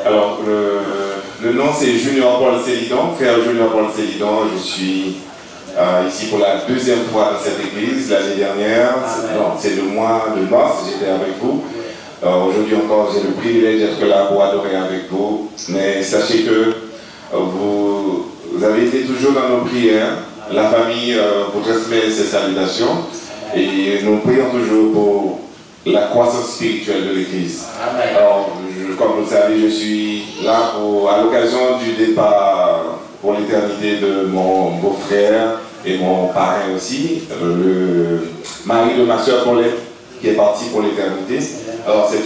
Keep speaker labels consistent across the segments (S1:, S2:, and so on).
S1: Alors, le nom c'est Junior Paul Célidon, frère Junior Paul Célidon. Je suis ici pour la deuxième fois dans cette église. L'année dernière, c'est le mois de mars, j'étais avec vous. Aujourd'hui encore, j'ai le privilège d'être là pour adorer avec vous. Mais sachez que vous avez été toujours dans nos prières. La famille vous transmet ses salutations. Et nous prions toujours pour la croissance spirituelle de l'Église. Alors, comme vous le savez, je suis là à l'occasion du départ pour l'éternité de mon beau-frère et mon parrain aussi, le mari de ma soeur Paulette, qui est parti pour l'éternité. Alors, c'est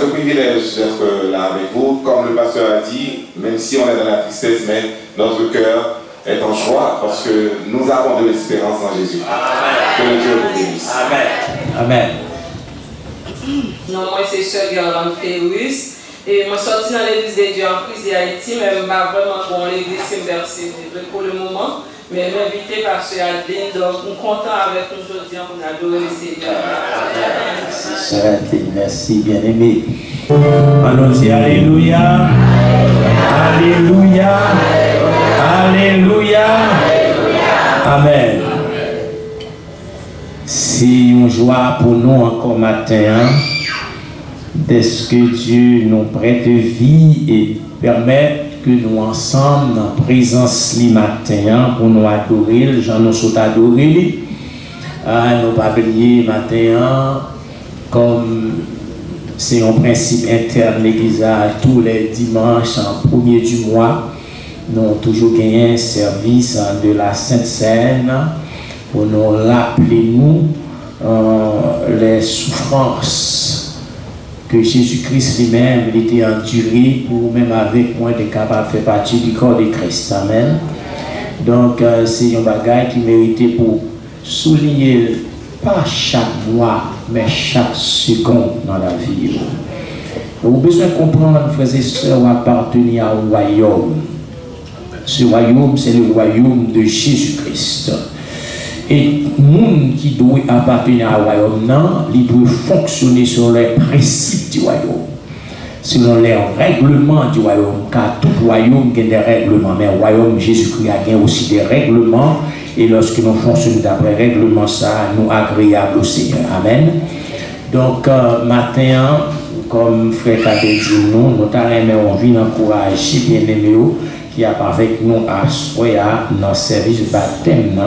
S1: un privilège d'être là avec vous. Comme le pasteur a dit, même si on est dans la tristesse, mais notre cœur est en joie parce que nous avons de l'espérance en Jésus. Que le Dieu vous bénisse.
S2: Amen. Amen.
S3: Non, moi c'est Sœur Gerland Ferrus. Et moi sorti dans l'église de Dieu en Christ Haïti, mais je ne vais pas vraiment pour l'église pour le moment. Mais m'inviter par Sœur Adeline, donc nous comptons avec nous aujourd'hui pour adorer le Seigneur.
S2: Sœur Adeline, merci bien-aimé. Allons dit Alléluia. Alléluia. Alléluia. Amen. Si on joie pour nous encore matin, est-ce que Dieu nous prête vie et permet que nous ensemble, en présence li matin, pour nous adorer, j'en nous sommes adorés, nous pas oublier matin, comme c'est un principe interne l'église tous les dimanches, en premier du mois, nous avons toujours gagné un service de la Sainte Seine pour nous rappeler les souffrances que Jésus-Christ lui-même était enduré pour même avec moi d'être capable de faire partie du corps de Christ. Amen. Donc c'est un bagage qui méritait pour souligner pas chaque mois mais chaque seconde dans la vie. Vous avez besoin de comprendre, frères et sœurs, vous appartenez à un royaume. Ce royaume, c'est le royaume de Jésus-Christ. Et le monde qui doit appartenir au royaume, il doit fonctionner sur les principes du royaume, selon les règlements du royaume, car tout royaume a des règlements, mais le royaume Jésus-Christ a aussi des règlements, et lorsque nous fonctionnons d'après les règlements, ça nous agréable au Seigneur. Amen. Donc, matin, comme frère Kadé dit, nous avons envie d'encourager bien-aimés qui est avec nous à Soya dans le service baptême.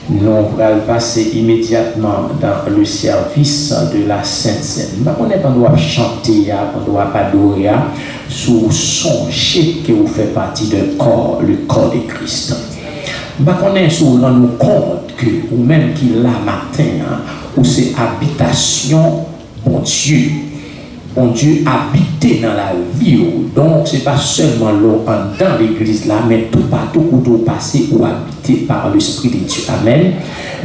S2: Nous allons passer immédiatement dans le service de la Sainte Seine. On ne doit chanter, on doit adorer, sous songer que vous faites partie du corps, le corps de Christ. On est sur nous compte que, ou même qu'il a matin, où c'est habitation, bon Dieu habité dans la vie. Donc, ce n'est pas seulement l'eau dans l'église là, mais tout partout où vous passez ou habité par l'Esprit de Dieu. Amen.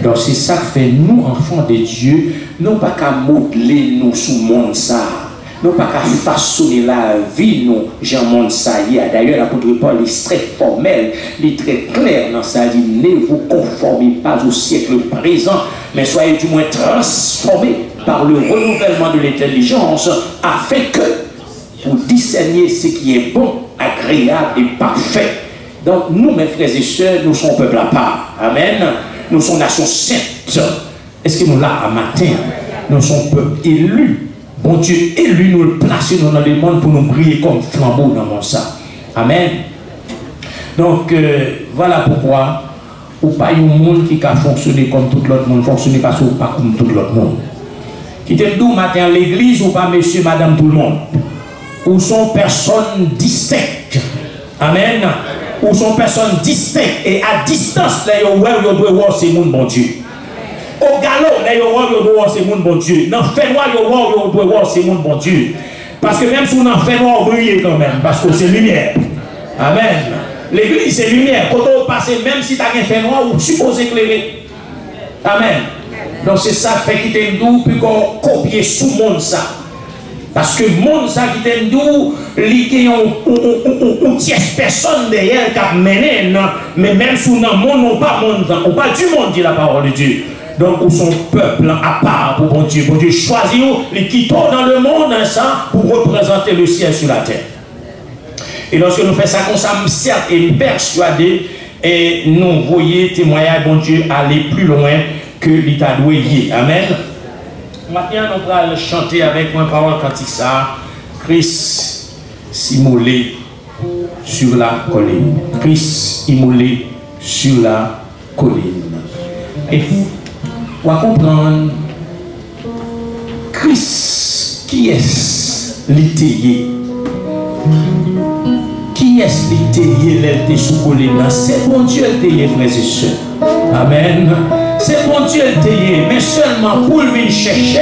S2: Donc, c'est ça que fait nous, enfants de Dieu, non pas qu'à modeler nous sous le monde ça, non pas qu'à façonner la vie nous, Jean monde ça y est. D'ailleurs, l'apôtre Paul est très formel, il est très clair dans sa vie. Ne vous conformez pas au siècle présent, mais soyez du moins transformés par le renouvellement de l'intelligence, afin que vous discerniez ce qui est bon, agréable et parfait. Donc nous, mes frères et sœurs, nous sommes peuple à part. Amen. Nous sommes nation sainte. Est-ce que nous là à matin, nous sommes peuple élu. Bon Dieu élu, nous le placer dans le monde pour nous briller comme flambeau dans mon sang. Amen. Donc voilà pourquoi ou pas un monde qui a fonctionné comme tout l'autre monde, fonctionner parce que pas comme tout l'autre monde. Qui t'aime tout matin à l'église ou pas monsieur, madame, tout le monde. Ou sont personnes distinctes. Amen. Ou sont personnes distinctes et à distance, là, vous doit voir c'est mon bon Dieu. Au galop, là, vous doit voir c'est mon bon Dieu. Dans le fait noir, vous doit voir c'est mon bon Dieu. Parce que même si on en fait noir, vous brillez quand même, parce que c'est lumière. Amen. L'église, c'est lumière. Quand on passe, même si tu as un fait noir, vous supposez éclairer. Amen. Donc c'est ça fait qu'il t'aime doux, puis qu'on copie sous le monde ça. Parce que le monde ça qui t'aime doux, il y a une tierce personne derrière qui a mené, mais même si on a monde, on pas monde, on pas du monde, dit la parole de Dieu. Donc, où son peuple à part pour bon Dieu. Bon Dieu choisit les qui tournent dans le monde ça pour représenter le ciel sur la terre. Et lorsque nous faisons ça comme ça, certes, et persuadé, et nous voyons témoigner bon Dieu aller plus loin que l'état doué. Amen. Maintenant, nous allons chanter avec une parole cantique ça. Christ immolé sur la colline. Christ immolé sur la colline. Et on va comprendre Christ qui est l'étayé. Qui est l'étayé, l'était sous colline? C'est bon Dieu l'étayé, frères et sœurs. Amen. C'est bon Dieu l'étayé, mais seulement pour venir chercher,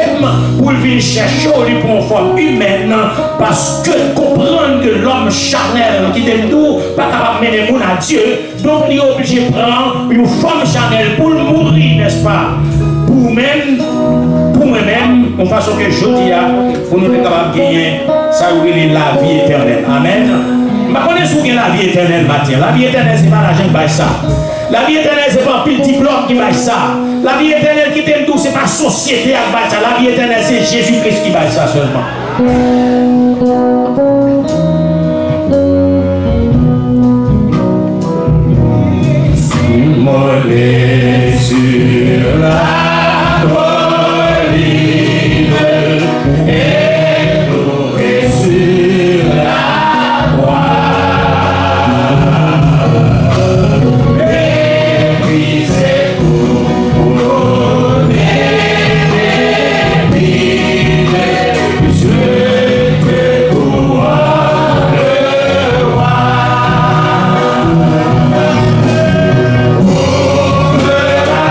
S2: au lui pour une forme humaine, parce que comprendre que l'homme charnel qui est tout, pas capable de mener le monde à Dieu, donc il est obligé de prendre une forme charnelle pour mourir, n'est-ce pas? Pour moi-même, en façon que je dis, pour nous être capable de gagner, ça veut dire la vie éternelle. Amen. Je connais ce qu'est la vie éternelle, Mathieu. La vie éternelle, ce n'est pas l'argent qui va ça. La vie éternelle, ce n'est pas un petit diplôme qui va ça. La vie éternelle qui t'aime tout, ce n'est pas la société qui va ça. La vie éternelle, c'est Jésus-Christ qui va ça seulement. Mollet sur la colline et loué sur la croix. Méprisé, couronné, déprimé, je te couronne le roi. Ouvre la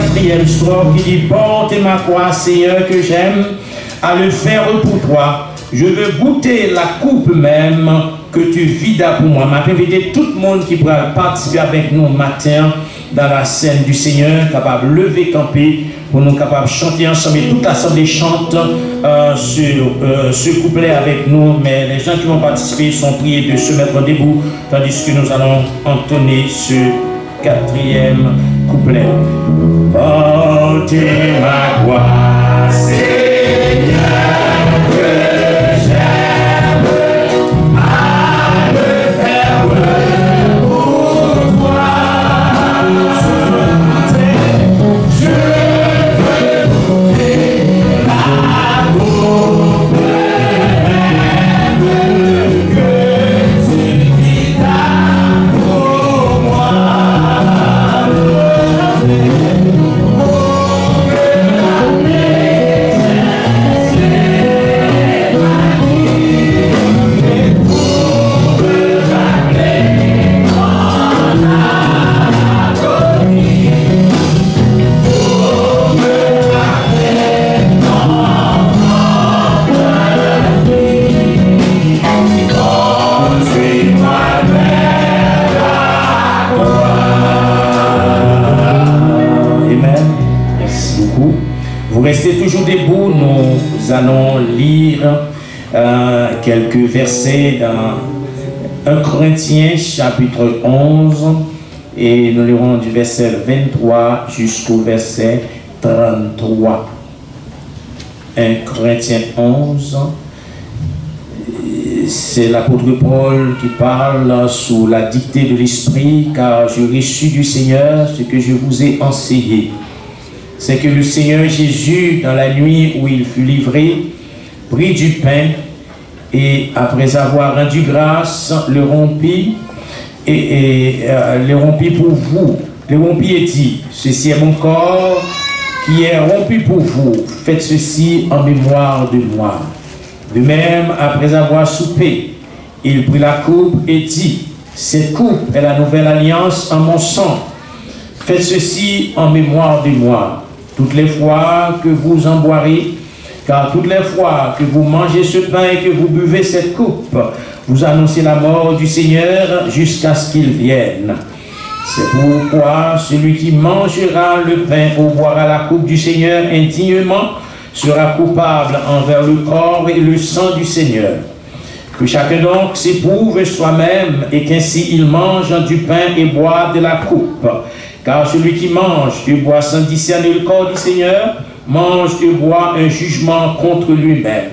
S2: 4e strophe qui dit: porte ma croix, Seigneur, que j'aime à le faire pour toi. Je veux goûter la coupe même que tu vidas pour moi. Je m'invite tout le monde qui pourra participer avec nous matin dans la scène du Seigneur, capable de lever, camper, pour nous capables de chanter ensemble. Et toute l'assemblée chante ce couplet avec nous, mais les gens qui vont participer sont priés de se mettre debout, tandis que nous allons entonner ce 4e couplet. Portez ma voix, Seigneur, que j'aime à me faire pour toi. Je veux goûter la coupe même que tu vidas pour moi. Vous restez toujours debout, nous allons lire quelques versets dans 1 Corinthiens chapitre 11 et nous lirons du verset 23 jusqu'au verset 33. 1 Corinthiens 11, c'est l'apôtre Paul qui parle sous la dictée de l'Esprit, car j'ai reçu du Seigneur ce que je vous ai enseigné. C'est que le Seigneur Jésus, dans la nuit où il fut livré, prit du pain et après avoir rendu grâce, le rompit et le rompit pour vous. Le rompit et dit: ceci est mon corps qui est rompu pour vous. Faites ceci en mémoire de moi. De même, après avoir soupé, il prit la coupe et dit: cette coupe est la nouvelle alliance en mon sang. Faites ceci en mémoire de moi. Toutes les fois que vous en boirez, car toutes les fois que vous mangez ce pain et que vous buvez cette coupe, vous annoncez la mort du Seigneur jusqu'à ce qu'il vienne. C'est pourquoi celui qui mangera le pain ou boira la coupe du Seigneur indignement sera coupable envers le corps et le sang du Seigneur. Que chacun donc s'éprouve soi-même et qu'ainsi il mange du pain et boit de la coupe. Car celui qui mange et boit sans discerner le corps du Seigneur, mange et boit un jugement contre lui-même.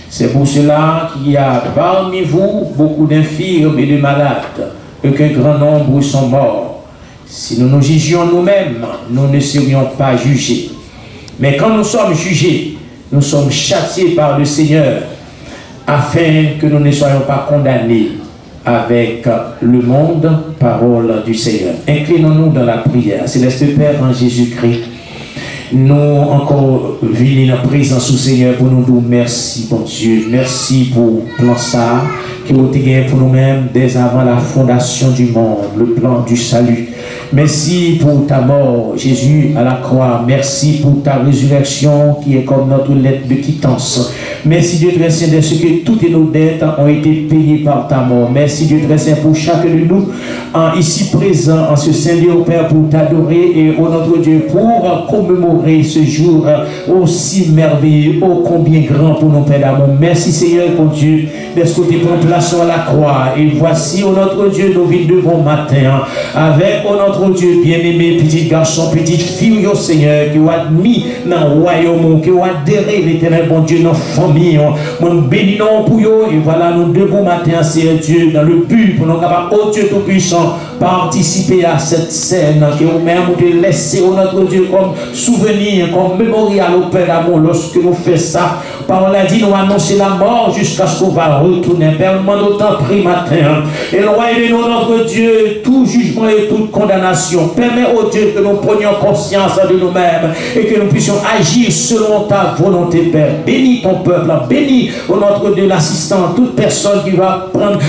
S2: C'est pour cela qu'il y a parmi vous beaucoup d'infirmes et de malades, et qu'un grand nombre sont morts. Si nous nous jugions nous-mêmes, nous ne serions pas jugés. Mais quand nous sommes jugés, nous sommes châtiés par le Seigneur, afin que nous ne soyons pas condamnés avec le monde. Parole du Seigneur. Inclinons-nous dans la prière. Céleste Père, en Jésus-Christ, nous encore venons en présence du Seigneur pour nous dire merci, bon Dieu. Merci pour le plan ça qui a été gagné pour nous-mêmes dès avant la fondation du monde, le plan du salut. Merci pour ta mort, Jésus, à la croix. Merci pour ta résurrection qui est comme notre lettre de quittance. Merci Dieu très saint de ce que toutes nos dettes ont été payées par ta mort. Merci Dieu très saint pour chacun de nous ici présent en ce saint lieu, Père, pour t'adorer et au notre Dieu pour commémorer ce jour aussi merveilleux, ô combien grand pour nos Père d'amour. Merci Seigneur, mon Dieu, de ce que tu prends place sur la croix. Et voici, ô notre Dieu, nos vies de bon matin, avec, ô notre Dieu, bien-aimé, petit garçon, petite fille, ô Seigneur, qui ont admis dans le royaume, qui ont adhéré l'éternel, bon Dieu, dans la famille. Nous bénissons pour eux, et voilà, nous debout matin, Seigneur Dieu, dans le but, pour nous capables, ô Dieu Tout-Puissant, participer à cette scène, que nous-mêmes, nous laisser, ô notre Dieu, comme souvenir, comme mémorial au Père d'amour, lorsque nous faisons ça. Parole a dit, nous annoncer la mort jusqu'à ce qu'on va retourner. Père, nous demandons autant pris matin. Éloignez-nous, notre Dieu, tout jugement et toute condamnation condamnation. Permets, oh Dieu, que nous prenions conscience de nous-mêmes et que nous puissions agir selon ta volonté, Père. Bénis ton peuple, bénis au notre Dieu l'assistant, toute personne qui va prendre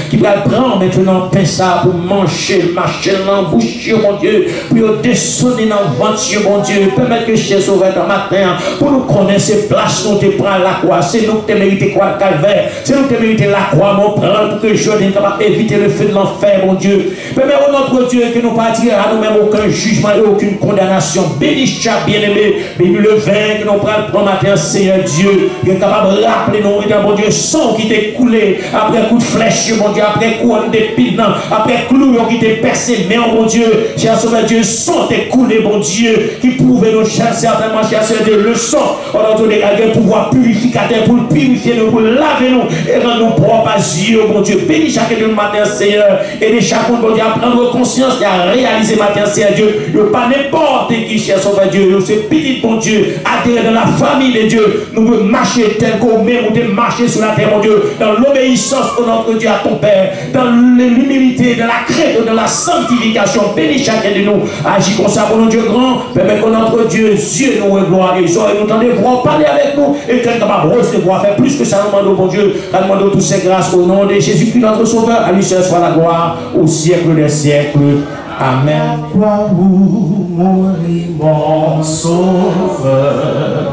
S2: maintenant pain ça pour manger, marcher dans la bouche, mon Dieu, pour descendre dans le ventre, mon Dieu. Permets que cher sauveur un matin, pour nous connaître ces places nous te prend la croix. C'est nous qui te mérité quoi le calvaire. C'est nous qui te mérité la croix, mon frère, pour que Jordan capable éviter le feu de l'enfer, mon Dieu. Permets au notre Dieu que nous ne partions à nous-mêmes aucun jugement et aucune condamnation. Bénis chaque bien-aimé, bénis le vin que nous prenons matin, Seigneur Dieu, qui est capable de rappeler nous, mon Dieu, sang qui t'est coulé après coup de flèche, mon Dieu, après coup d'épine, après clou qui t'est percé, mais mon Dieu, cher Sauveur Dieu, sang t'est coulé, mon Dieu, qui prouve nos chers, certainement, cher Seigneur Dieu, le sang, on a donné un pouvoir purificateur pour purifier nous, pour laver nous et rendre nous propres à Dieu, mon Dieu. Bénis chacun de nous matin, Seigneur, et de chacun, mon Dieu, à prendre conscience et à réaliser matin, Seigneur Dieu, pas n'importe qui, cher Sauveur Dieu, c'est petit, mon Dieu, adhérer dans la famille de Dieu, nous pouvons marcher tel qu'on met, nous devons marcher sur la terre, mon Dieu, dans l'obéissance de notre Dieu à ton Père, dans l'humilité, dans la crainte, dans la sanctification. Bénis chacun de nous, agis comme ça pour notre Dieu grand, permet que notre Dieu, Dieu nous gloire et nous tendez pour parler avec nous et qu'elle est capable de recevoir, faire plus que ça, nous demandons, mon Dieu, nous demandons toutes ces grâces au nom de Jésus-Christ, notre Sauveur, à lui seul soit la gloire au siècle des siècles. Amen.
S4: Toi où mourit mon Sauveur,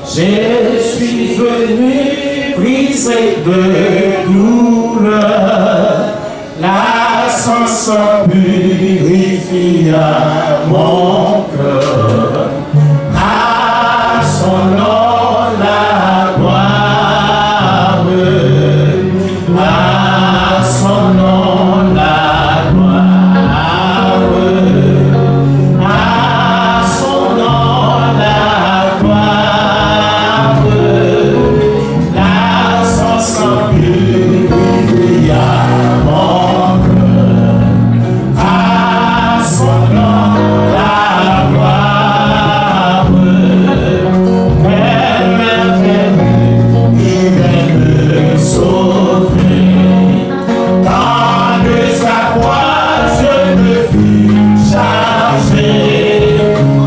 S4: je suis venu briser de douleur. La sang purifia mon cœur. À son nom la gloire. À son nom la gloire. À son nom la gloire. La sang purifia mon cœur. À son nom la gloire. Elle m'a fait me sauver. Quand de sa croix je me fus chargé,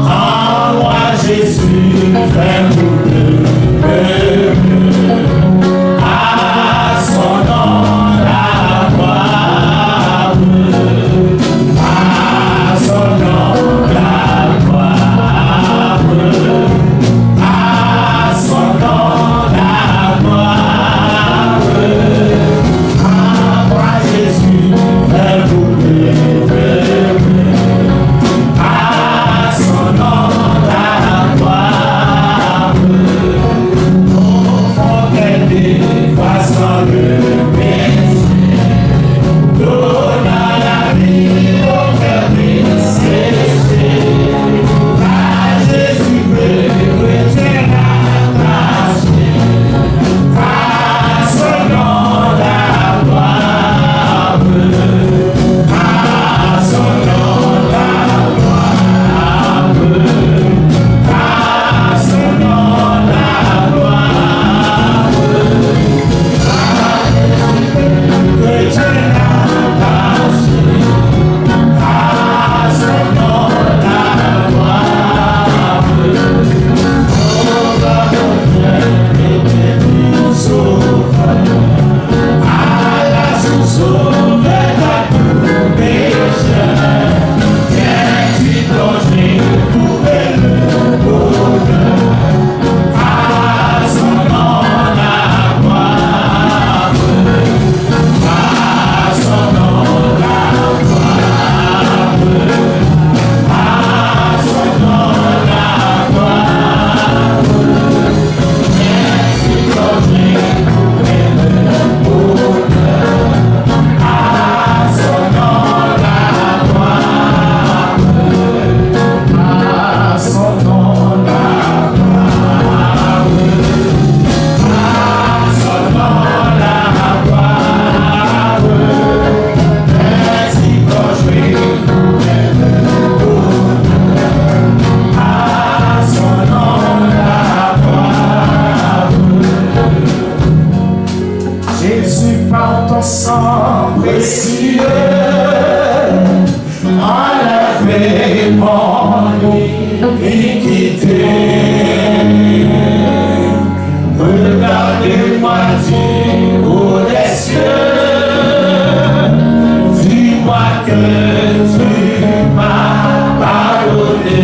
S4: en moi Jésus fait à son nom la gloire. À son nom la gloire. À son nom la gloire. À moi Jésus fait à son nom la gloire. Au fond des façons de péché, donnant la vie au cœur desséché, à Jésus me retient attaché. À son nom la gloire. À son nom la gloire. À son nom la gloire. Retient attaché. À son nom la gloire. Sauveur, à la sauve à tout pécheur, viens-tu plonger pour le bonheur. À son nom la gloire. À son nom la gloire. À son nom la gloire. Viens-tu plonger pour le bonheur. À son nom la gloire. À son nom la gloire. À son nom la gloire. Viens-tu plonger pour le bonheur. À son nom la gloire. Jésus, par ton sang précieux, enlevé vérité. Regardez-moi du haut des cieux, dis-moi que tu m'as pardonné.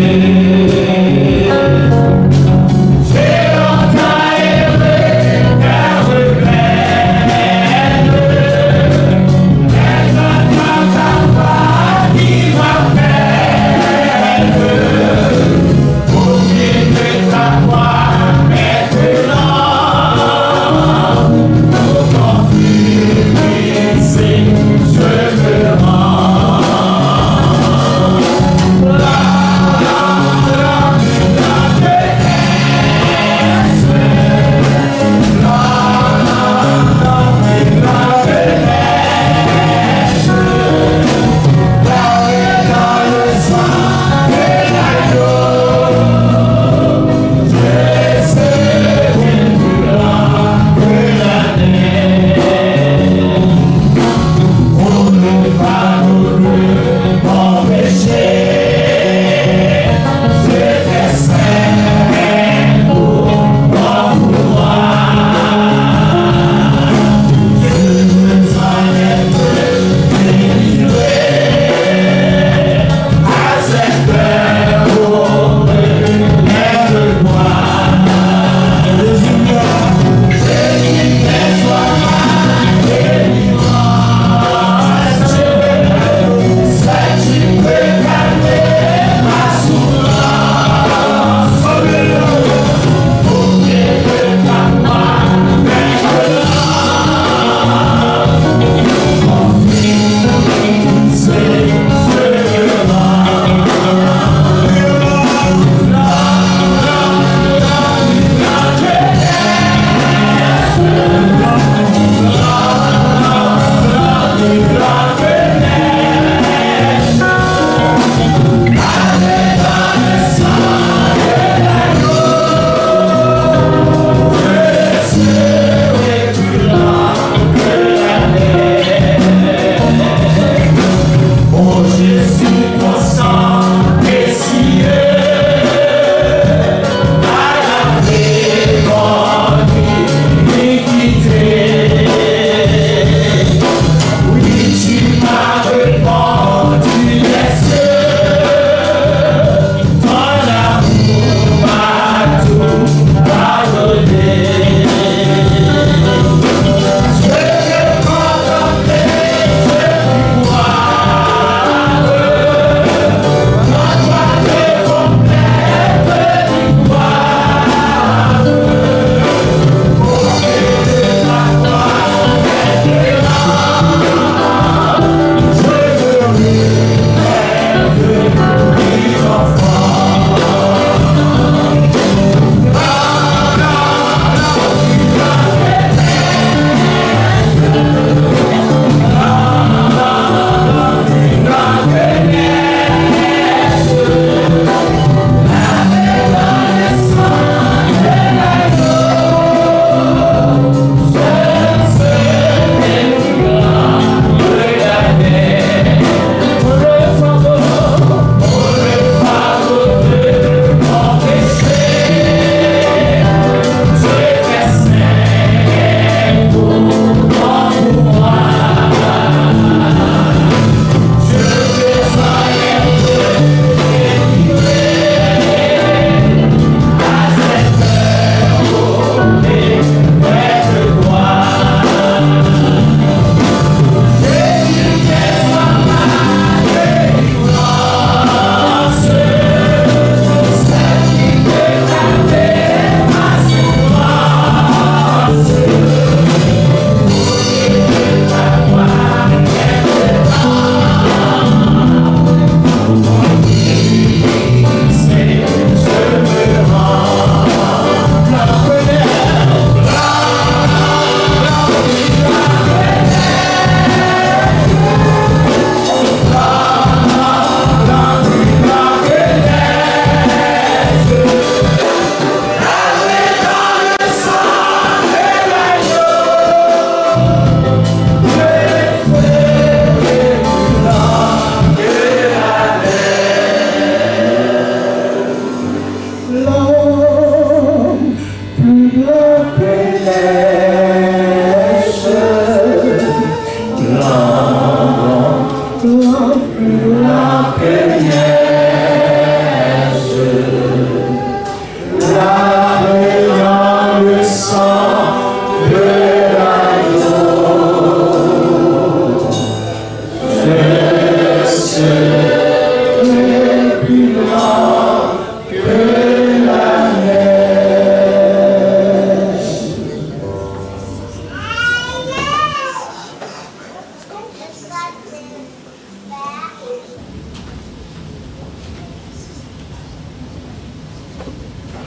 S4: Pour qui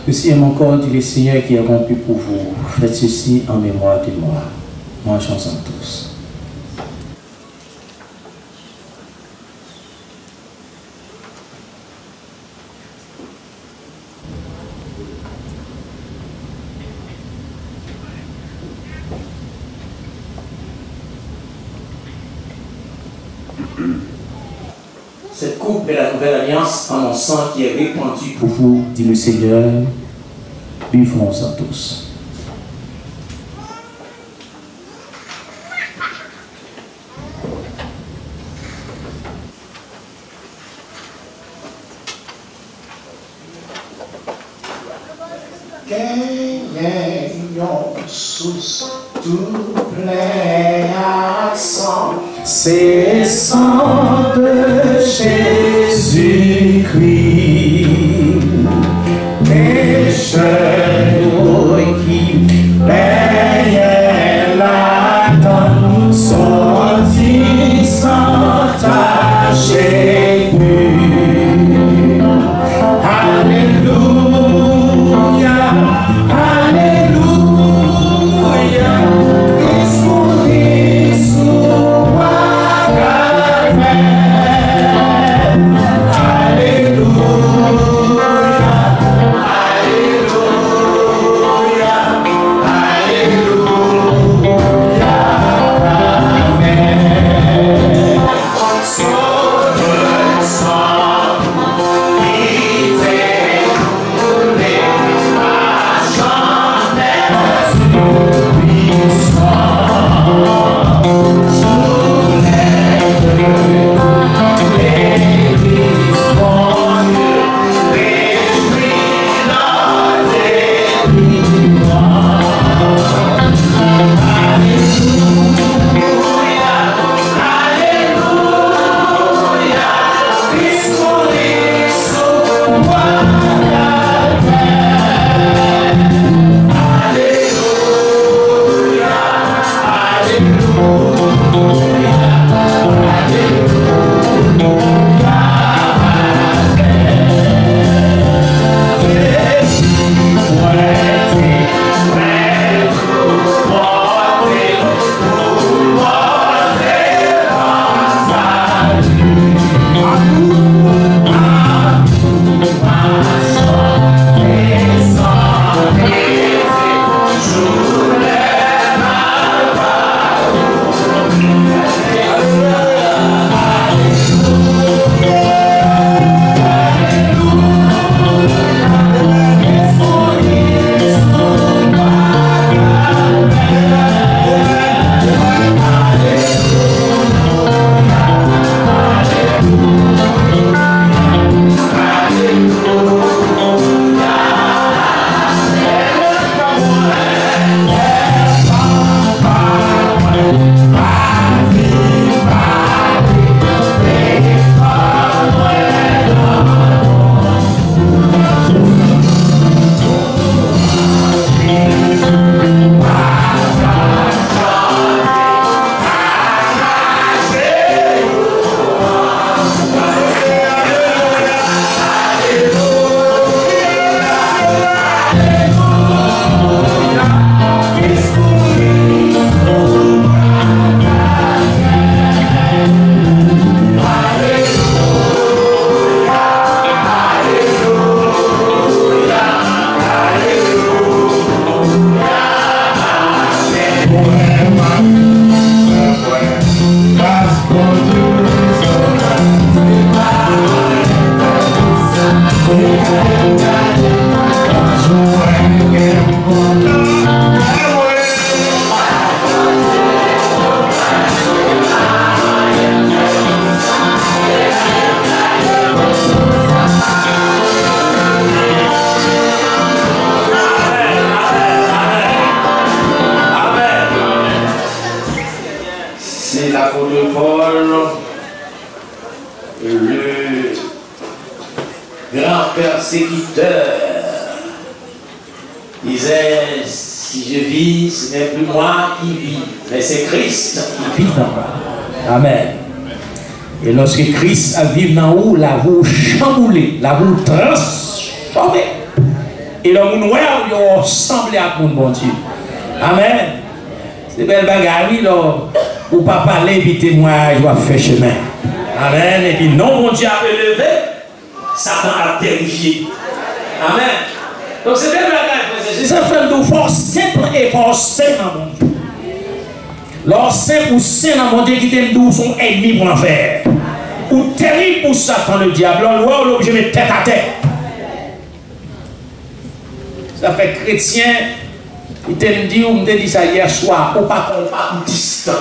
S2: Ceci est mon corps, dit le Seigneur, qui est rompu pour vous. Faites ceci en mémoire de moi. Mangeons-en tous. Cette coupe est la nouvelle alliance en mon sang qui est répandu pour vous, dit le Seigneur. Buvons-en tous.
S4: C'est le sang de Jésus-Christ, pécheur qui payait la donne, sorti sans tache et but. Alléluia, Alléluia, Christ mourit sous
S2: persécuteur. Il disait, si je vis, ce n'est plus moi qui vis, mais c'est Christ qui vit dans moi. Amen. Et lorsque Christ a vécu dans vous, la vous chamboulé, la vous transformé. Et le monde ouais, ils ont semblé à mon bon Dieu. Amen. C'est belle bagarre, là. Ou pas parler, puis témoignage, va faire chemin. Amen. Et puis non, mon Dieu a élevé, Satan a terrifié. Amen. Donc c'est belle bagarre, c'est ça fait de force simple et force saine dans mon Dieu. Leur simple ou sain dans mon Dieu qui t'aime d'où son ennemi pour l'enfer. Ou terrible pour Satan le diable. Alors, l'objet met tête à tête. Ça fait chrétien, il t'a dit, ou me dit ça hier soir, ou pas ou distant.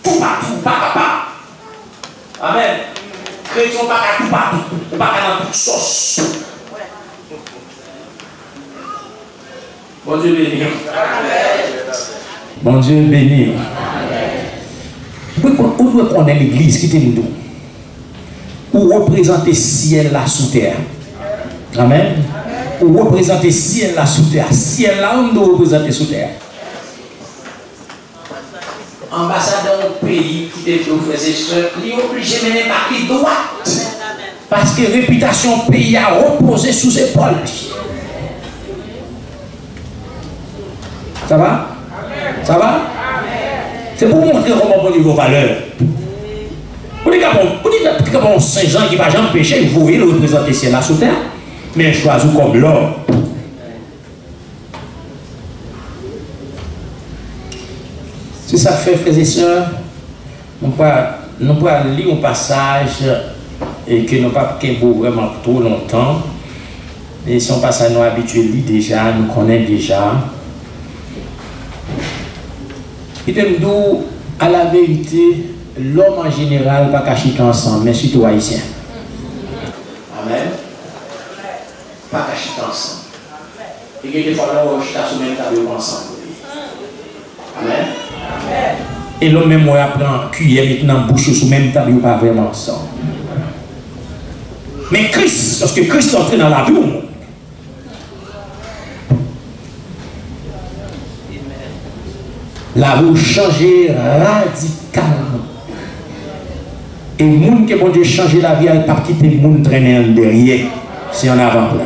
S2: Tout partout, pas capable. Amen. Chrétien, pas tout partout, ou pas dans toute sauce. Bon Dieu béni. Bon Dieu béni. Où doit connaître l'église qui était nous? Ou représenter ciel là sous terre. Amen. Ou représenter ciel là sous terre. Ciel là, on doit représenter sous terre. Ambassadeur au pays qui était frères et sœurs, il est obligé de mener par qui droite. Parce que la réputation pays a reposé sous ses épaules. Ça va? Ça va? C'est pour montrer comment on dit vos valeurs. Vous dites que Saint-Jean qui ne va jamais pécher, vous voyez le représenter ciel là sous terre, mais choisi comme l'homme. C'est ça fait, frères et sœurs, nous pouvons lire un passage et que nous ne pouvons pas vraiment trop longtemps. Et si on passe à nous habitués déjà, nous connaissons déjà. Et nous, à la vérité, l'homme en général pas caché ensemble, mais surtout haïtien. Amen. Pas caché ensemble. Et que des fois, là, je suis sur le même tableau ensemble. Amen. Et l'homme même, moi, apprend cuillère maintenant, bouche sur le même tableau, pas vraiment ensemble. Mais Christ, parce que Christ est entré dans la vie, la vie changer radicalement. Et les gens qui vont changer la vie, ils ne pas quitter les gens traîner derrière. C'est en avant-plan.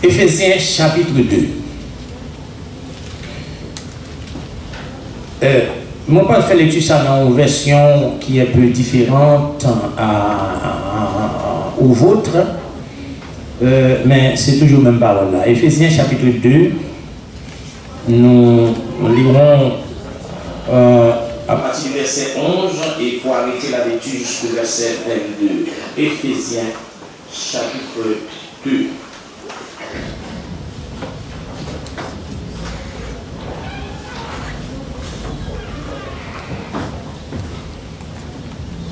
S2: Éphésiens chapitre 2. Mon père fait lecture ça dans une version qui est un peu différente au vôtre. Mais c'est toujours la même parole là. Éphésiens chapitre 2, nous lirons à partir du verset 11 et pour arrêter la lecture jusqu'au verset 22. Éphésiens chapitre 2.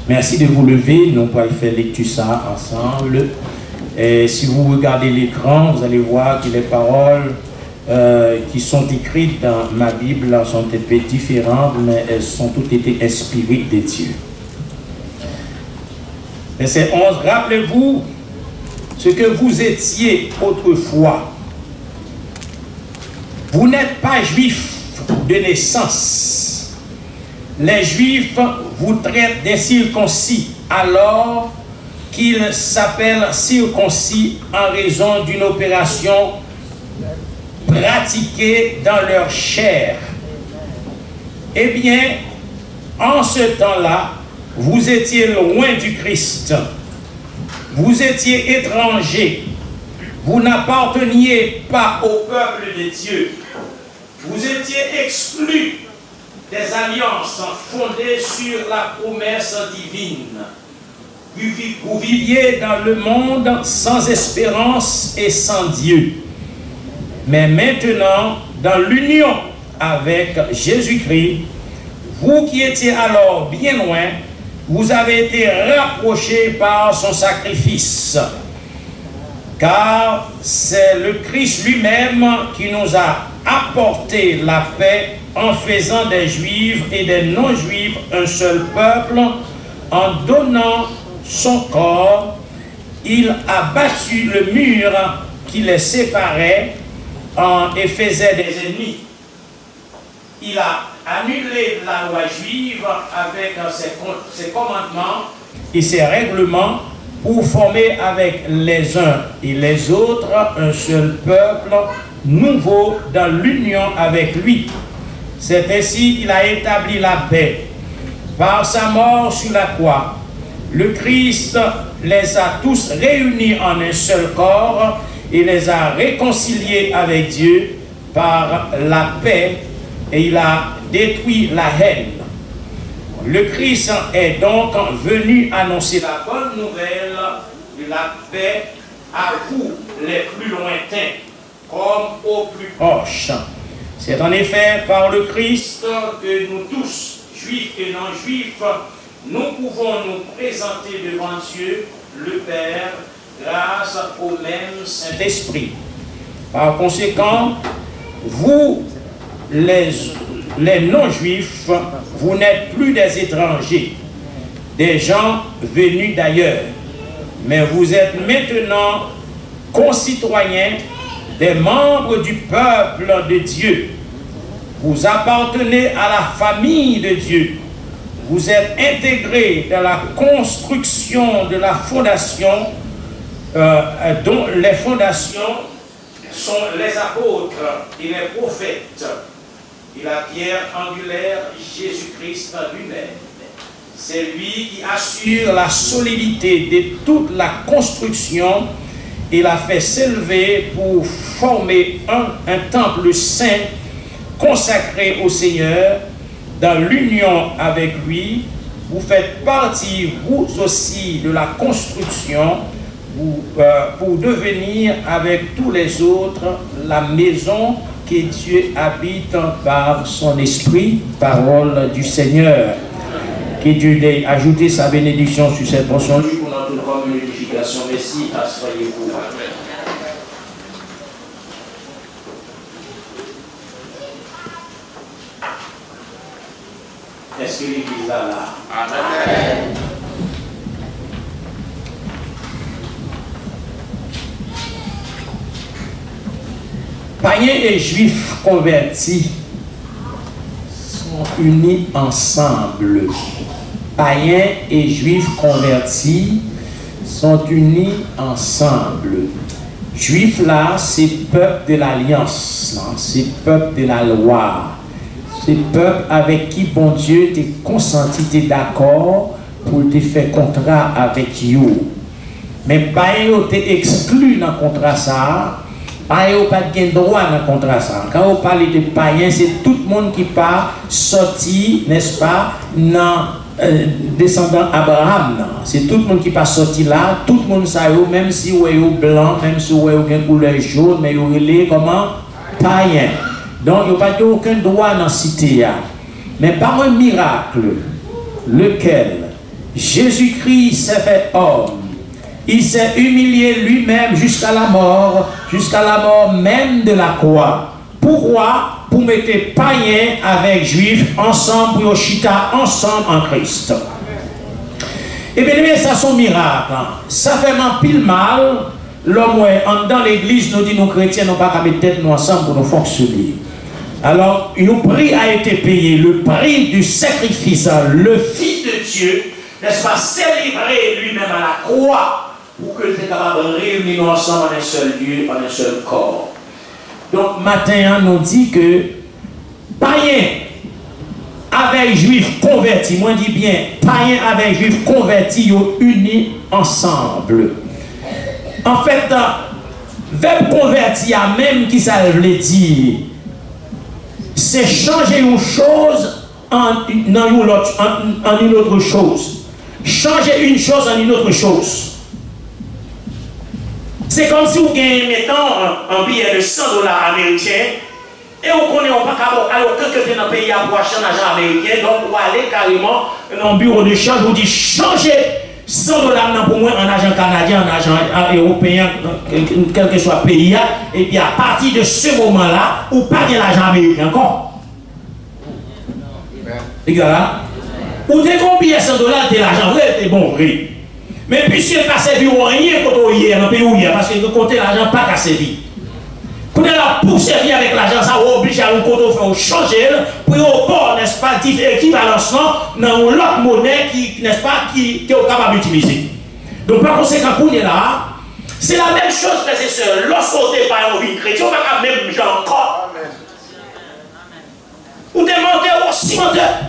S2: Merci de vous lever, nous pourrons faire lecture ça ensemble. Et si vous regardez l'écran, vous allez voir que les paroles qui sont écrites dans ma Bible sont un peu différentes, mais elles sont toutes été inspirées de Dieu. Verset 11, rappelez-vous ce que vous étiez autrefois. Vous n'êtes pas juifs de naissance. Les juifs vous traitent d'incirconcis alors qu'ils s'appellent circoncis en raison d'une opération pratiquée dans leur chair. Eh bien, en ce temps-là, vous étiez loin du Christ. Vous étiez étrangers. Vous n'apparteniez pas au peuple de Dieu. Vous étiez exclus des alliances fondées sur la promesse divine. Vous viviez dans le monde sans espérance et sans Dieu. Mais maintenant, dans l'union avec Jésus-Christ, vous qui étiez alors bien loin, vous avez été rapprochés par son sacrifice. Car c'est le Christ lui-même qui nous a apporté la paix en faisant des Juifs et des non-Juifs un seul peuple, en donnant son corps. Il a battu le mur qui les séparait et faisait des ennemis. Il a annulé la loi juive avec ses commandements et ses règlements pour former avec les uns et les autres un seul peuple nouveau dans l'union avec lui. C'est ainsi qu'il a établi la paix. Par sa mort sur la croix, le Christ les a tous réunis en un seul corps et les a réconciliés avec Dieu par la paix, et il a détruit la haine. Le Christ est donc venu annoncer la bonne nouvelle de la paix à vous, les plus lointains, comme aux plus proches. C'est en effet par le Christ que nous tous, juifs et non-juifs, nous pouvons nous présenter devant Dieu, le Père, grâce au même Saint-Esprit. Par conséquent, vous, les non-juifs, vous n'êtes plus des étrangers, des gens venus d'ailleurs, mais vous êtes maintenant concitoyens, des membres du peuple de Dieu. Vous appartenez à la famille de Dieu. Vous êtes intégrés dans la construction de la fondation, dont les fondations sont les apôtres et les prophètes, et la pierre angulaire, Jésus-Christ lui-même. C'est lui qui assure la solidité de toute la construction et la fait s'élever pour former un temple saint consacré au Seigneur. Dans l'union avec lui, vous faites partie, vous aussi, de la construction pour devenir avec tous les autres la maison que Dieu habite par son esprit, parole du Seigneur. Que Dieu ait ajouté sa bénédiction sur cette portion pour notre commune édification. Merci, asseyez-vous. Est-ce que l'Église est là? Amen. Païens et juifs convertis sont unis ensemble. Païens et juifs convertis sont unis ensemble. Juifs là, c'est peuple de l'alliance, c'est peuple de la loi. C'est peuple avec qui bon Dieu t'es consenti, t'es d'accord pour te faire contrat avec you. Mais païens t'es exclu dans le contrat ça. Païens pas de droit dans le contrat ça. Quand on parle de païens, c'est tout le monde qui part sorti, n'est-ce pas, dans descendant Abraham. C'est tout le monde qui pas sorti là. Tout le monde ça, même si vous êtes blanc, même si vous êtes une couleur jaune, mais vous êtes comment païen. Donc, il n'y a pas aucun droit dans la cité. Mais par un miracle, lequel Jésus-Christ s'est fait homme, il s'est humilié lui-même jusqu'à la mort même de la croix. Pourquoi? Pour mettre païens avec juifs ensemble, pour chita ensemble en Christ. Et bien, ça c'est un miracle. Ça fait un pile mal. L'homme, dans l'église, nous dit nos chrétiens n'ont pas mettre tête nous ensemble pour nous fonctionner. Alors, le prix a été payé, le prix du sacrifice, le Fils de Dieu, n'est-ce pas, s'est livré lui-même à la croix pour que nous soyons capables de réunir nous ensemble en un seul lieu, en un seul corps. Donc, matin, on nous dit que païens avec juifs convertis, moi je dis bien, païens avec juifs convertis, ils sont unis ensemble. En fait, verbe converti à même qui ça veut dire, c'est changer une chose en une autre chose. Changer une chose en une autre chose. C'est comme si vous gagnez, mettons, un billet de $100 américains et vous connaissez pas alors que quelqu'un dans le pays a pour acheter un argent américain, donc vous allez carrément dans un bureau de change, vous dites changer $100 pour moi en argent canadien, en argent européen, quel que soit le pays, et puis à partir de ce moment-là, vous pas de l'argent américain encore. Les gars, vous avez combien $100 de l'argent vrai, c'est bon, vrai. Mais puisque pas servi ou rien quand on y est dans le pays où il y a, parce que vous comptez l'argent pas qu'à servir. Quand Pour la poursuivre avec l'argent, ça va obliger à nous faire changer pour avoir, n'est-ce pas, équivalencement dans l'autre monnaie qui, n'est-ce pas, qui est capable d'utiliser. Donc par conséquent, pour là, c'est la même chose, frères et sœurs. Lorsqu'on n'est pas en vie chrétienne, on va pas même genre encore. Ou t'es menteur, ou aussi menteur.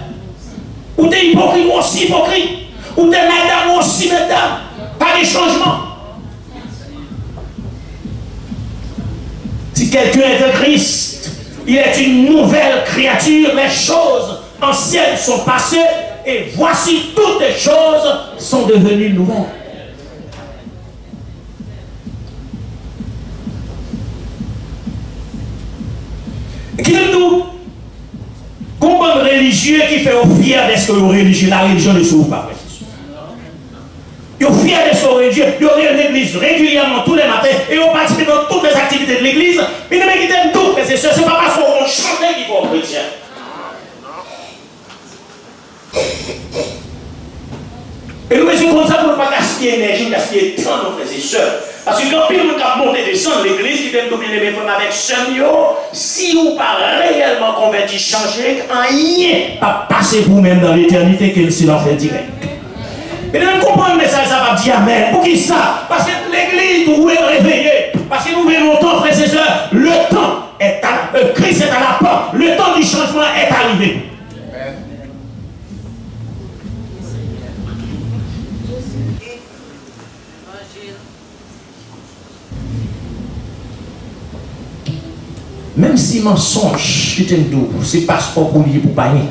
S2: Ou t'es hypocrite, ou aussi hypocrite. Ou t'es madame, ou aussi madame. Pas de changement. Si quelqu'un est de Christ, il est une nouvelle créature. Les choses anciennes sont passées et voici toutes les choses sont devenues nouvelles. Qui nous comprend religieux qui fait fier d'être religieux, la religion ne s'ouvre pas. Ils sont fiers de ce religieux, ils ont l'église régulièrement tous les matins et ils participent dans toutes les activités de l'église. Mais ils ne mettent tout, c'est ce n'est pas parce qu'on chante qu'ils vont chrétiens. Et nous faisons comme ça pour ne pas gaspiller énergie, gaspiller temps, nos frères et sœurs. Parce que quand on a monté des sons de l'église, qui viennent dominer les femmes avec Seigneur, si vous pas réellement converti, changer, rien pas passer vous-même dans l'éternité que c'est l'enfer direct. Et nous comprenons le message, ça va dire Amen. Pour qui ça? Parce que l'église, vous est réveillée. Parce que nous venons longtemps, frères et sœurs, le temps est à Christ est à la porte. Le temps du changement est arrivé. Même si mensonge, c'est passeport pour lier pour panier.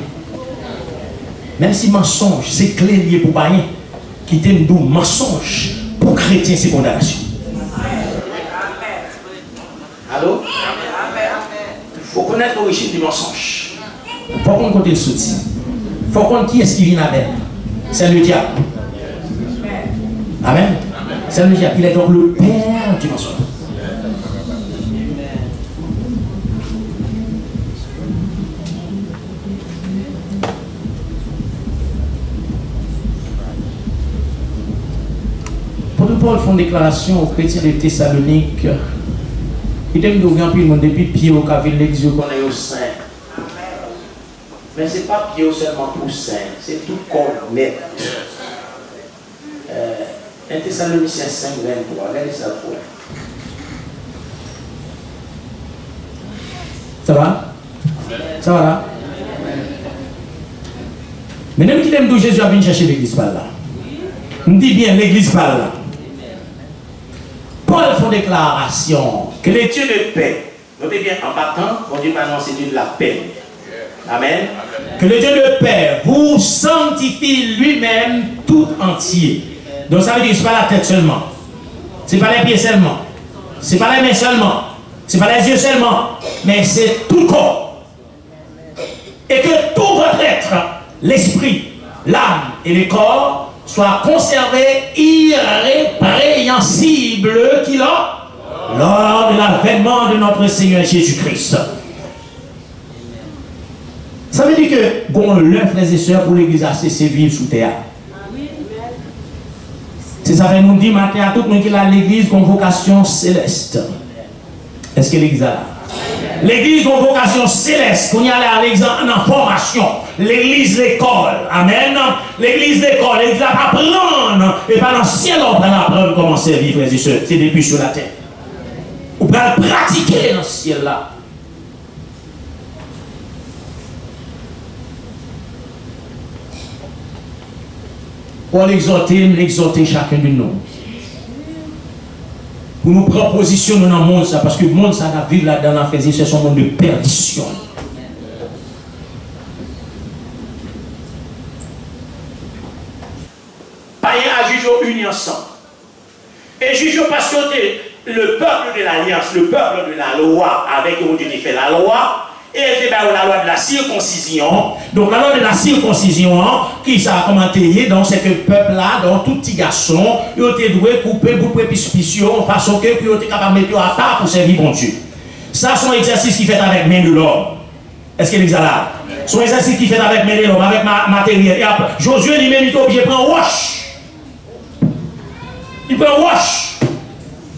S2: Même si mensonge, c'est clé lié pour panier. Qui t'aime d'où mensonge pour chrétien, c'est condamnation. Allô? Il faut connaître l'origine du mensonge. Il faut qu'on compte le soutien. Il faut qu'on qui est-ce qui vient avec. C'est le diable. Amen. C'est le diable. Il est donc le père du mensonge. Paul fait une déclaration aux chrétiens de Thessalonique. Il aime nous gagner le monde depuis pied au caville l'église qu'on est au sein. Mais ce n'est pas pied seulement pour saint, c'est tout qu'on met. 1 Thessaloniciens 5, 23, regardez ça pour vous. Ça va? Ça va là? Mais même qu'il aime d'où Jésus a venu chercher l'église par là. On dit bien l'église par là. Paul fait une déclaration que les dieux de paix, notez bien en battant, on dit maintenant c'est Dieu de la paix. Amen. Que le Dieu de paix vous sanctifie lui-même tout entier. Donc ça veut dire que ce n'est pas la tête seulement, ce n'est pas les pieds seulement, ce n'est pas les mains seulement, ce n'est pas les yeux seulement, mais c'est tout le corps. Et que tout votre être, l'esprit, l'âme et le corps, soit conservé irrépréhensible qu'il a lors de l'avènement de notre Seigneur Jésus-Christ. Ça veut dire que bon, l'un, frères et sœurs, pour l'église à cesser vivre sous terre. C'est ça que nous dit matin à tout le monde qui a l'église comme vocation céleste. Est-ce que l'église a là? L'église comme vocation céleste, qu'on y a là en formation. L'église l'école. Amen. L'église l'école. L'église apprendre. Et pas dans le ciel, on va apprendre comment servir, frères et sœurs. C'est depuis sur la terre. On va pratiquer dans le ciel là. Pour l'exhorter chacun de nous. Pour nous prendre position dans le monde, ça, parce que le monde, ça va vivre là-dedans, la frères et sœurs, c'est un monde de perdition. Païens à juger unis ensemble. Et juger parce que le peuple de l'alliance, le peuple de la loi, avec Dieu qui fait la loi, et c'est la loi de la circoncision. Donc la loi de la circoncision, qui ça a commenté, donc c'est que le peuple là, donc tout petit garçon, il était doué couper pour précipitation, de façon que puis il était capable de mettre à part pour servir bon Dieu. Ça, c'est un exercice qui fait avec main de l'homme. Est-ce qu'il est là? Son exercice qui fait avec main de l'homme, avec matériel. Et après, Josué lui-même, il est obligé de prendre wash. Il prend wash.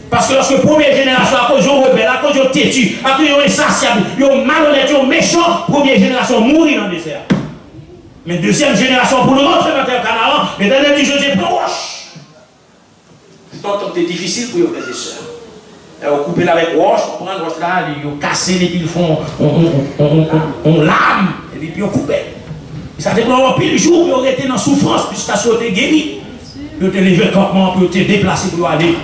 S2: Parce que lorsque la première génération, à cause de rebelle, à
S5: cause de têtu, à cause de insatiable, de malhonnête, de méchant, première génération mourir dans le désert. Mais deuxième génération, pour nous rentrer dans la terre Canaan, mais dans les jours, j'ai pris roche. C'est difficile pour les frères et sœurs. On coupe avec roche, on prend roche là, ils cassent et puis ils font, on lame, et puis on coupe. Ça dépend de pile jour, ils ont été dans souffrance, jusqu'à ce qu'ils soient guéris. Ils ont été levé campement, ils ont été déplacés pour aller.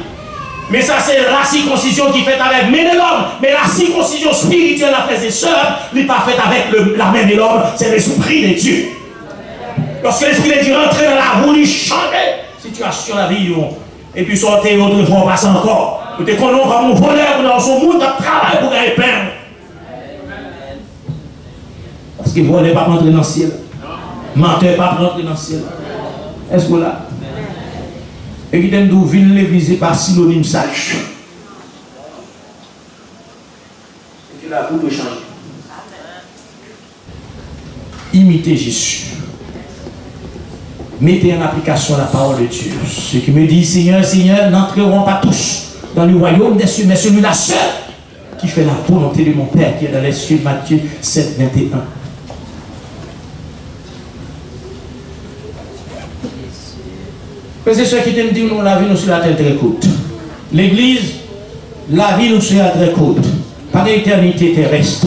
S5: Mais ça, c'est la circoncision qui est faite avec main de l'homme. Mais la circoncision spirituelle, la frères et sœurs, n'est pas faite avec la main de l'homme, c'est l'esprit de Dieu. Lorsque l'esprit de Dieu rentre dans la roue, il change la situation de la vie. Et puis sortez autre fois, on passe encore. Vous êtes connu comme un voleur dans son monde, qui travaille pour gagner pain. Parce que vous ne pas rentrer dans le ciel. Menteur pas rentrer dans le ciel. Est-ce que là? Et qui t'aime d'où vient l'église par synonyme sage. Et que la roue doit changer. Imitez Jésus. Mettez en application la parole de Dieu. Ceux qui me disent Seigneur, Seigneur, n'entreront pas tous dans le royaume des cieux, mais celui-là seul qui fait la volonté de mon Père qui est dans les cieux. Matthieu 7, 21. C'est ceux qui te disent, nous, la vie nous sur la terre très courte. L'église, la vie nous sur la terre très courte. Pas d'éternité terrestre,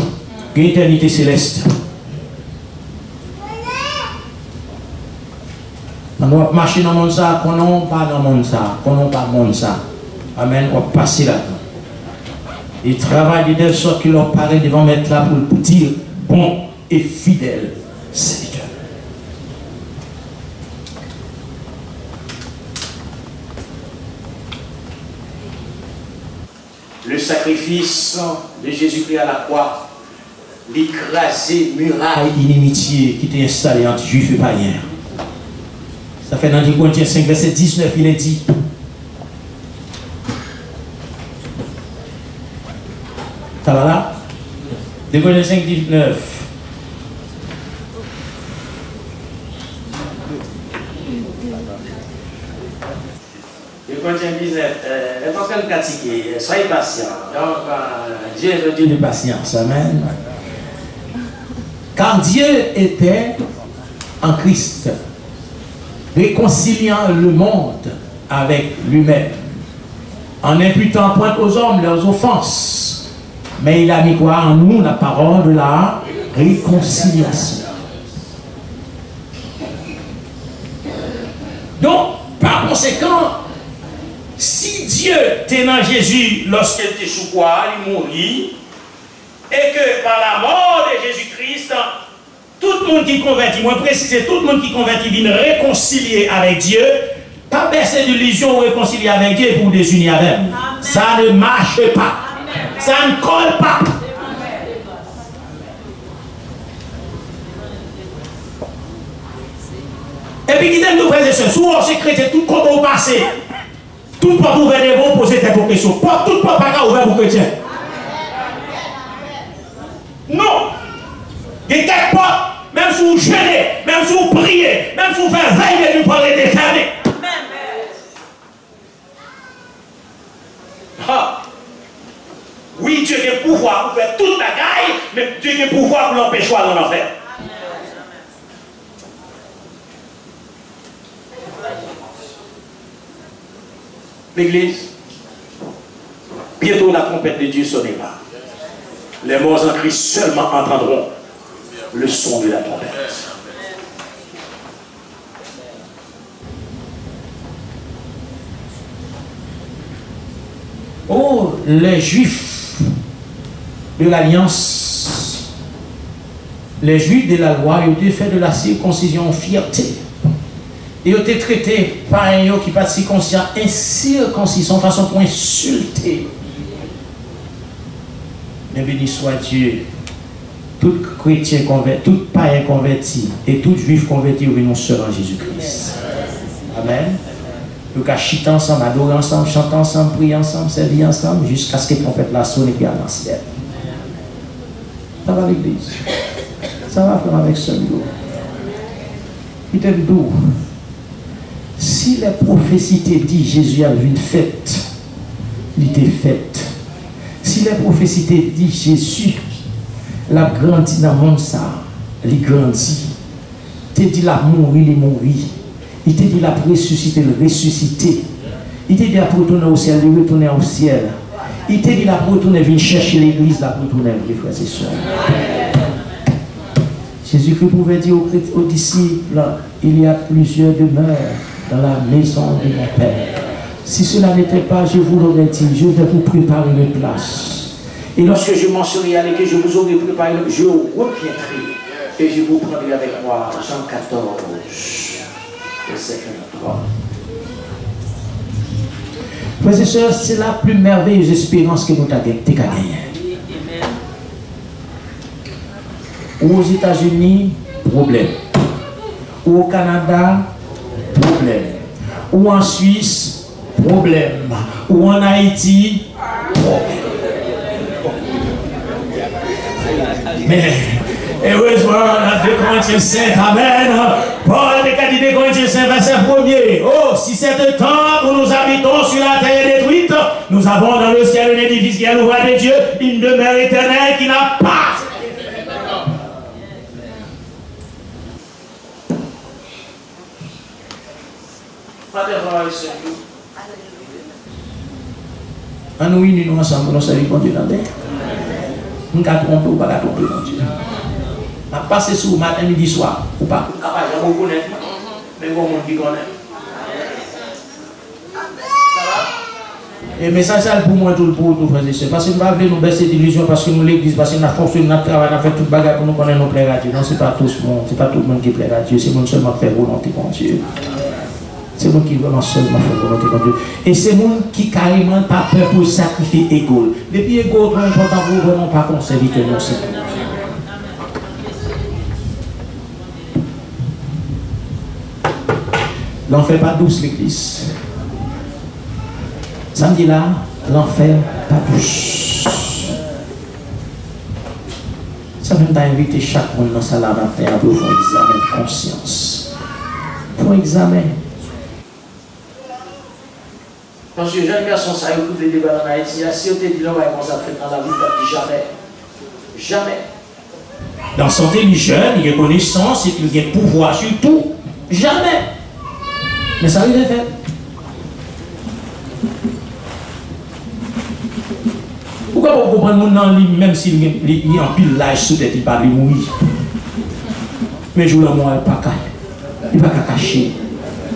S5: d'éternité céleste. On doit marcher dans le monde ça, qu'on n'a pas dans le monde ça, qu'on n'a pas dans le monde ça. Amen, on va passer là-dedans. Ils travaillent de telle sorte que leur parents devant mettre là pour dire bon et fidèle serviteur. Le sacrifice de Jésus-Christ à la croix, l'écrasé muraille d'inimitié qui était installée entre juifs et païens. Ça fait dans 2 Corinthiens 5, verset 19, il est dit. Ça va là? 2 Corinthiens 5, 19. Corinthiens 19, est en train de fatiguer, soyez patient. Donc, Dieu est le Dieu de patience. Amen. Car Dieu était en Christ, réconciliant le monde avec lui-même, en imputant point aux hommes leurs offenses. Mais il a mis quoi en nous? La parole de la réconciliation. Donc, par conséquent, si Dieu était dans Jésus lorsqu'il était sous quoi, il mourit, et que par la mort de Jésus-Christ, tout le monde qui convertit, moi préciser, tout le monde qui convertit vient réconcilier avec Dieu, pas baisser d'illusion ou réconcilier avec Dieu pour désunir avec. Ça ne marche pas. Ça ne colle pas. Et puis, qui t'aime nous frères et sœurs, souvent c'est chrétien, tout compte au passé. Tout porte ouvert des bons poser des questions. Tout porte pas ouvert pour chrétien. Non. Il y a quelques portes, même si vous jeûnez, même si vous priez, même si vous faites veille, vous parlez des fermés. Ah. Oui, Dieu a le pouvoir pour faire toute la gaille, mais Dieu a le pouvoir pour l'empêcher dans l'enfer. L'église, bientôt la trompette de Dieu sonnera. Les morts en Christ seulement entendront le son de la trompette. Oh, les Juifs de l'Alliance, les Juifs de la loi, ils ont été fait de la circoncision en fierté. Ils ont été traités par un qui pas de circoncision, incirconcision, façon pour insulter. Mais béni soit Dieu. Tout chrétien converti, tout païen converti et tout juif converti au nom seul en Jésus-Christ. Amen. Nous allons chiter ensemble, adorer ensemble, chanter ensemble, prier ensemble, servir ensemble, jusqu'à ce que la trompette la sonne et puis dans le ciel. Ça va l'église. Ça va faire avec ce dos. Il est doux. Si la prophétie te dit Jésus a vu une fête, il était faite. Si
S2: si la prophétie dit Jésus, la grandi dans le monde, ça, il grandit. Il dit la mourir, il mourir. Il te dit la ressusciter, il ressusciter. Il te dit la retourner au ciel, il retourner au ciel. Il te dit la retourner, venir chercher l'église, la retourner, les frères et sœurs. Jésus-Christ pouvait dire aux disciples, il y a plusieurs demeures dans la maison de mon Père. Si cela n'était pas, je vous l'aurais dit, je vais vous préparer une place. Et lorsque je m'en serai allé, que je vous aurai préparé, je reviendrai et je vous prendrai avec moi. Jean 14, verset 23. Frères et sœurs, c'est la plus merveilleuse espérance que nous avons gagnée. Ou aux États-Unis, problème. Ou au Canada, problème. Ou en Suisse, problème. Ou en Haïti, problème. Mais, heureusement, dans 2 Corinthiens 5, Amen. Paul dit 2 Corinthiens 5, verset 1er. Oh, si c'est le temps où nous habitons sur la terre détruite, nous avons dans le ciel un édifice qui est l'ouvrage de Dieu, une demeure éternelle qui n'a pas. En nous unissons ensemble, nous servir Dieu dans la terre. Nous ne pouvons pas tromper ou pas tromper Dieu. On passe sur matin, midi, soir. Ou pas. Nous ne pouvons pas connaître. Mais bon, on dit connaît. Et mais ça, c'est pour moi tout pour tout, frères et sœurs. Parce que nous ne pouvons pas nous baisser d'illusion parce que nous l'église, parce que nous avons fonctionné, notre travail, nous avons fait toute bagarre pour nous connaître nos plaire à Dieu. Non, ce n'est pas tout le monde, c'est pas tout le monde qui plaît à Dieu, c'est nous seulement faire volonté pour Dieu. C'est moi qui vraiment seulement faire volonté pour Dieu. Et c'est moi qui carrément pas peur pour sacrifier égaux. Depuis égaux, trop important pour vraiment pas qu'on serviteur, non, c'est tout. L'enfer pas douce l'église. Samedi là, l'enfer pas douce. Ça même invité chaque monde dans sa salle matin à pour faire un examen de conscience. Pour un examen. Parce que les jeunes garçons, ça écoute les débats en Haïti, si on te dit là, on va faire dans la vie, on dit jamais. Jamais. Dans santé, les jeunes, il y a connaissance et il y a pouvoir sur tout. Jamais. Mais ça lui est fait. Pourquoi vous comprenez mon nom, même s'il y a un pile l'âge sous tête, il ne va pas mourir. Mais je ne vais pas il ne va pas cacher.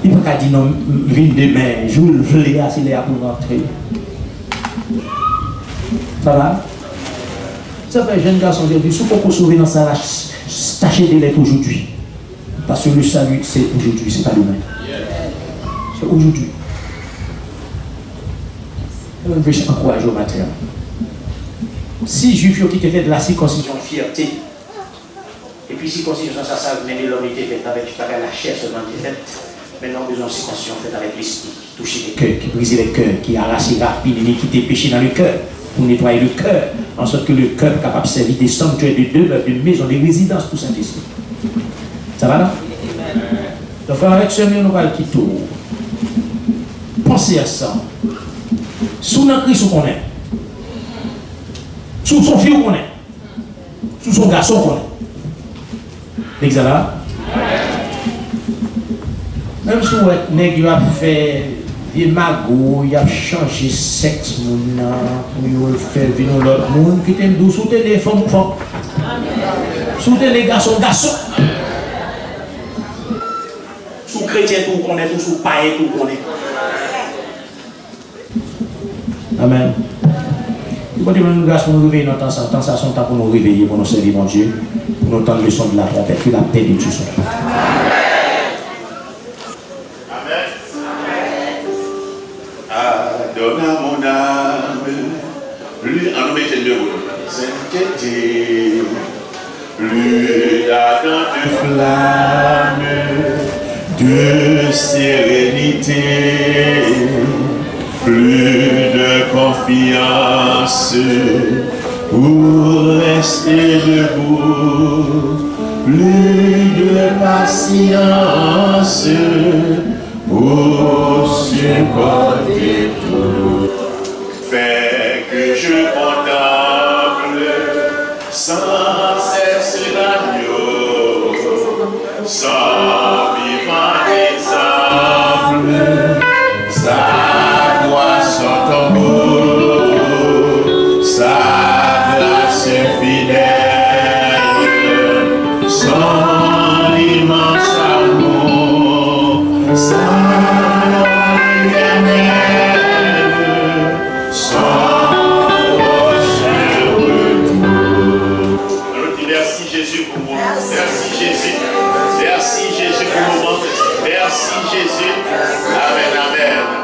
S2: Il ne va pas dire non, viens demain, je le veux, s'il est là pour rentrer. Ça va? Ça fait jeune garçon, je dis, si vous pouvez sauver dans ça, tâchez de l'être aujourd'hui. Parce que le salut, c'est aujourd'hui, ce n'est pas demain. C'est aujourd'hui. Je vais encourager au matin. Si juif qui te fait de la circoncision fierté, et puis circoncision, ça venait de l'homme qui était fait avec la chair seulement qui est faite. Maintenant, besoin de circoncision faite avec l'esprit, qui touche les cœurs, qui brise les cœurs, qui arrache les rapines, l'iniquité, péché dans le cœur, pour nettoyer le cœur, en sorte que le cœur est capable de servir des sanctuaires, de demeures, de maisons, de résidences pour Saint-Esprit. Ça va là? Donc, avec ce mieux, nous allons quitter. Pensez à ça. Sous notre Christ qu'on est. Sous son fils qu'on est. Sous son garçon qu'on est. L'examen. Même si vous êtes nègre, il a fait des magots, il a changé sexe, pour faire venir l'autre monde, qui t'aime doux, soutenez les femmes, soutenez les garçons. Sous chrétien, tout qu'on est, tout sous païen, tout qu'on est. Amen. Il faut que nous grâce pour nous réveiller dans le temps, ça son temps pour nous réveiller, pour nous servir mon Dieu, pour nous entendre le son de la trompette, que la paix de Dieu soit là.
S6: Adonne mon âme, lui, en nous mettant de vous, sainteté, lui, ardente flamme de sérénité, plus de confiance pour rester debout, plus de patience pour supporter tout. Fait que je m'entends son immense amour, sa éternelle, son prochain retour. Merci Jésus pour moi. Merci Jésus. Merci Jésus pour le moment. Merci Jésus. Amen, amen.